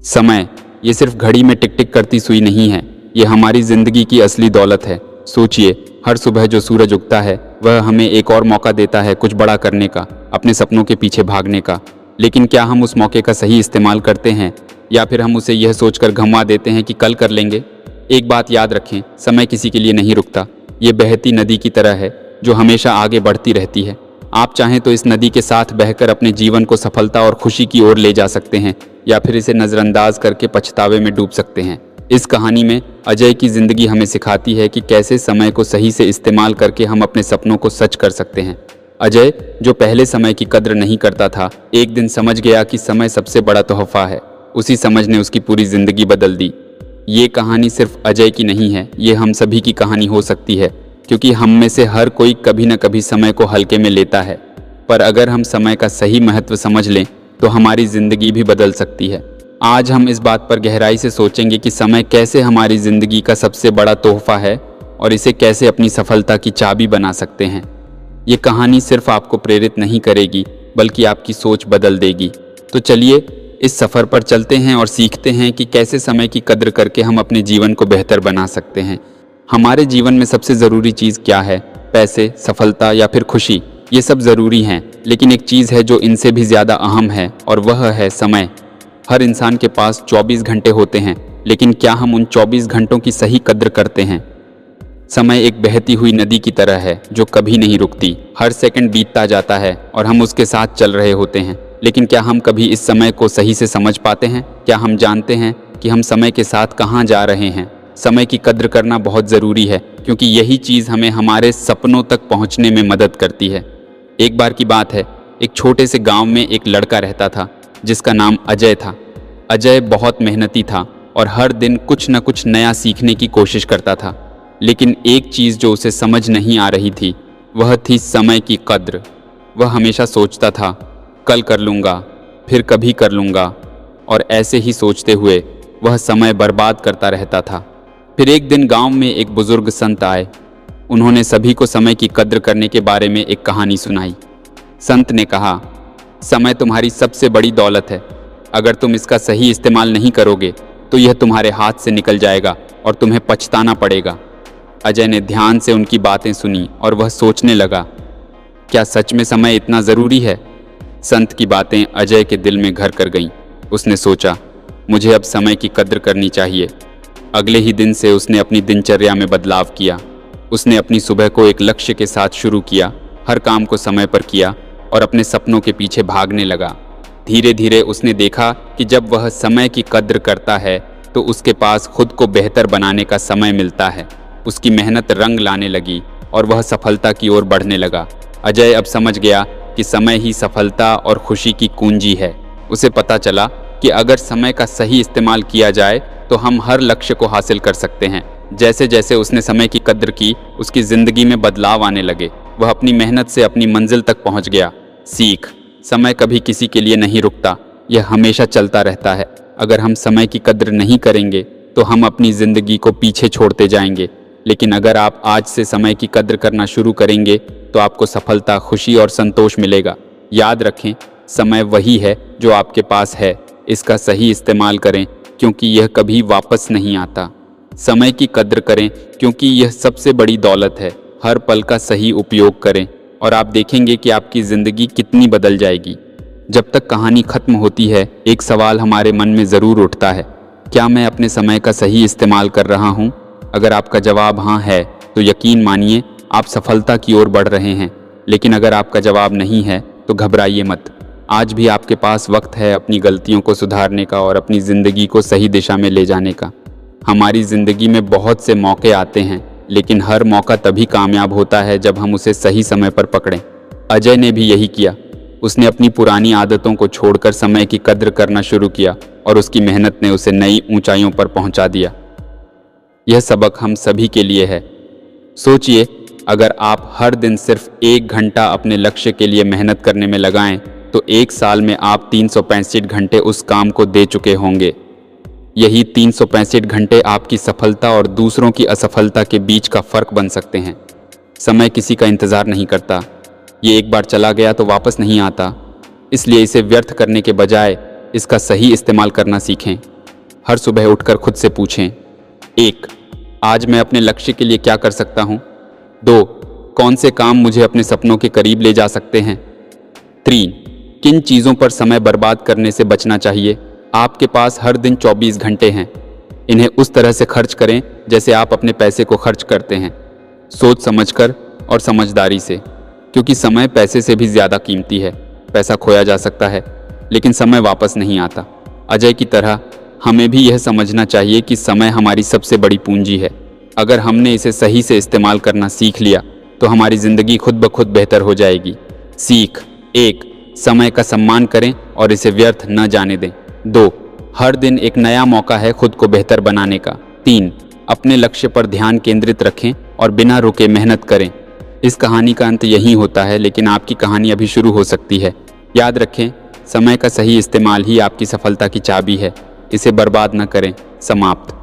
समय ये सिर्फ घड़ी में टिक टिक करती सुई नहीं है, ये हमारी जिंदगी की असली दौलत है। सोचिए, हर सुबह जो सूरज उगता है वह हमें एक और मौका देता है कुछ बड़ा करने का, अपने सपनों के पीछे भागने का। लेकिन क्या हम उस मौके का सही इस्तेमाल करते हैं या फिर हम उसे यह सोचकर गंवा देते हैं कि कल कर लेंगे। एक बात याद रखें, समय किसी के लिए नहीं रुकता। ये बहती नदी की तरह है जो हमेशा आगे बढ़ती रहती है। आप चाहें तो इस नदी के साथ बहकर अपने जीवन को सफलता और खुशी की ओर ले जा सकते हैं या फिर इसे नज़रअंदाज करके पछतावे में डूब सकते हैं। इस कहानी में अजय की ज़िंदगी हमें सिखाती है कि कैसे समय को सही से इस्तेमाल करके हम अपने सपनों को सच कर सकते हैं। अजय, जो पहले समय की कद्र नहीं करता था, एक दिन समझ गया कि समय सबसे बड़ा तोहफा है। उसी समझ ने उसकी पूरी ज़िंदगी बदल दी। ये कहानी सिर्फ अजय की नहीं है, ये हम सभी की कहानी हो सकती है, क्योंकि हम में से हर कोई कभी न कभी समय को हल्के में लेता है। पर अगर हम समय का सही महत्व समझ लें तो हमारी ज़िंदगी भी बदल सकती है। आज हम इस बात पर गहराई से सोचेंगे कि समय कैसे हमारी ज़िंदगी का सबसे बड़ा तोहफा है और इसे कैसे अपनी सफलता की चाबी बना सकते हैं। ये कहानी सिर्फ आपको प्रेरित नहीं करेगी बल्कि आपकी सोच बदल देगी। तो चलिए इस सफ़र पर चलते हैं और सीखते हैं कि कैसे समय की कद्र करके हम अपने जीवन को बेहतर बना सकते हैं। हमारे जीवन में सबसे ज़रूरी चीज़ क्या है? पैसे, सफलता या फिर खुशी? ये सब ज़रूरी हैं, लेकिन एक चीज़ है जो इनसे भी ज़्यादा अहम है और वह है समय। हर इंसान के पास 24 घंटे होते हैं, लेकिन क्या हम उन 24 घंटों की सही कद्र करते हैं? समय एक बहती हुई नदी की तरह है जो कभी नहीं रुकती। हर सेकंड बीतता जाता है और हम उसके साथ चल रहे होते हैं। लेकिन क्या हम कभी इस समय को सही से समझ पाते हैं? क्या हम जानते हैं कि हम समय के साथ कहाँ जा रहे हैं? समय की कद्र करना बहुत ज़रूरी है, क्योंकि यही चीज़ हमें हमारे सपनों तक पहुँचने में मदद करती है। एक बार की बात है, एक छोटे से गांव में एक लड़का रहता था जिसका नाम अजय था। अजय बहुत मेहनती था और हर दिन कुछ न कुछ नया सीखने की कोशिश करता था। लेकिन एक चीज़ जो उसे समझ नहीं आ रही थी वह थी समय की कद्र। वह हमेशा सोचता था, कल कर लूँगा, फिर कभी कर लूँगा, और ऐसे ही सोचते हुए वह समय बर्बाद करता रहता था। फिर एक दिन गांव में एक बुज़ुर्ग संत आए। उन्होंने सभी को समय की कद्र करने के बारे में एक कहानी सुनाई। संत ने कहा, समय तुम्हारी सबसे बड़ी दौलत है। अगर तुम इसका सही इस्तेमाल नहीं करोगे तो यह तुम्हारे हाथ से निकल जाएगा और तुम्हें पछताना पड़ेगा। अजय ने ध्यान से उनकी बातें सुनी और वह सोचने लगा, क्या सच में समय इतना ज़रूरी है? संत की बातें अजय के दिल में घर कर गईं। उसने सोचा, मुझे अब समय की कद्र करनी चाहिए। अगले ही दिन से उसने अपनी दिनचर्या में बदलाव किया। उसने अपनी सुबह को एक लक्ष्य के साथ शुरू किया, हर काम को समय पर किया और अपने सपनों के पीछे भागने लगा। धीरे धीरे उसने देखा कि जब वह समय की कद्र करता है तो उसके पास खुद को बेहतर बनाने का समय मिलता है। उसकी मेहनत रंग लाने लगी और वह सफलता की ओर बढ़ने लगा। अजय अब समझ गया कि समय ही सफलता और खुशी की कुंजी है। उसे पता चला कि अगर समय का सही इस्तेमाल किया जाए तो हम हर लक्ष्य को हासिल कर सकते हैं। जैसे जैसे उसने समय की कद्र की, उसकी ज़िंदगी में बदलाव आने लगे। वह अपनी मेहनत से अपनी मंजिल तक पहुंच गया। सीख, समय कभी किसी के लिए नहीं रुकता, यह हमेशा चलता रहता है। अगर हम समय की कद्र नहीं करेंगे तो हम अपनी ज़िंदगी को पीछे छोड़ते जाएंगे। लेकिन अगर आप आज से समय की कद्र करना शुरू करेंगे तो आपको सफलता, खुशी और संतोष मिलेगा। याद रखें, समय वही है जो आपके पास है। इसका सही इस्तेमाल करें, क्योंकि यह कभी वापस नहीं आता। समय की कद्र करें क्योंकि यह सबसे बड़ी दौलत है। हर पल का सही उपयोग करें और आप देखेंगे कि आपकी ज़िंदगी कितनी बदल जाएगी। जब तक कहानी खत्म होती है, एक सवाल हमारे मन में ज़रूर उठता है, क्या मैं अपने समय का सही इस्तेमाल कर रहा हूँ? अगर आपका जवाब हाँ है तो यकीन मानिए आप सफलता की ओर बढ़ रहे हैं। लेकिन अगर आपका जवाब नहीं है तो घबराइए मत। आज भी आपके पास वक्त है अपनी गलतियों को सुधारने का और अपनी ज़िंदगी को सही दिशा में ले जाने का। हमारी ज़िंदगी में बहुत से मौके आते हैं, लेकिन हर मौका तभी कामयाब होता है जब हम उसे सही समय पर पकड़ें। अजय ने भी यही किया। उसने अपनी पुरानी आदतों को छोड़कर समय की कद्र करना शुरू किया और उसकी मेहनत ने उसे नई ऊंचाइयों पर पहुंचा दिया। यह सबक हम सभी के लिए है। सोचिए, अगर आप हर दिन सिर्फ 1 घंटा अपने लक्ष्य के लिए मेहनत करने में लगाएं तो 1 साल में आप 365 घंटे उस काम को दे चुके होंगे। यही 365 घंटे आपकी सफलता और दूसरों की असफलता के बीच का फ़र्क बन सकते हैं। समय किसी का इंतज़ार नहीं करता। ये एक बार चला गया तो वापस नहीं आता। इसलिए इसे व्यर्थ करने के बजाय इसका सही इस्तेमाल करना सीखें। हर सुबह उठकर खुद से पूछें। 1. आज मैं अपने लक्ष्य के लिए क्या कर सकता हूँ? 2. कौन से काम मुझे अपने सपनों के करीब ले जा सकते हैं? 3. किन चीज़ों पर समय बर्बाद करने से बचना चाहिए? आपके पास हर दिन 24 घंटे हैं। इन्हें उस तरह से खर्च करें जैसे आप अपने पैसे को खर्च करते हैं, सोच समझकर और समझदारी से, क्योंकि समय पैसे से भी ज़्यादा कीमती है। पैसा खोया जा सकता है लेकिन समय वापस नहीं आता। अजय की तरह हमें भी यह समझना चाहिए कि समय हमारी सबसे बड़ी पूंजी है। अगर हमने इसे सही से इस्तेमाल करना सीख लिया तो हमारी ज़िंदगी खुद ब खुद बेहतर हो जाएगी। सीख 1. समय का सम्मान करें और इसे व्यर्थ न जाने दें। 2. हर दिन एक नया मौका है खुद को बेहतर बनाने का। 3. अपने लक्ष्य पर ध्यान केंद्रित रखें और बिना रुके मेहनत करें। इस कहानी का अंत यहीं होता है, लेकिन आपकी कहानी अभी शुरू हो सकती है। याद रखें, समय का सही इस्तेमाल ही आपकी सफलता की चाबी है। इसे बर्बाद न करें। समाप्त।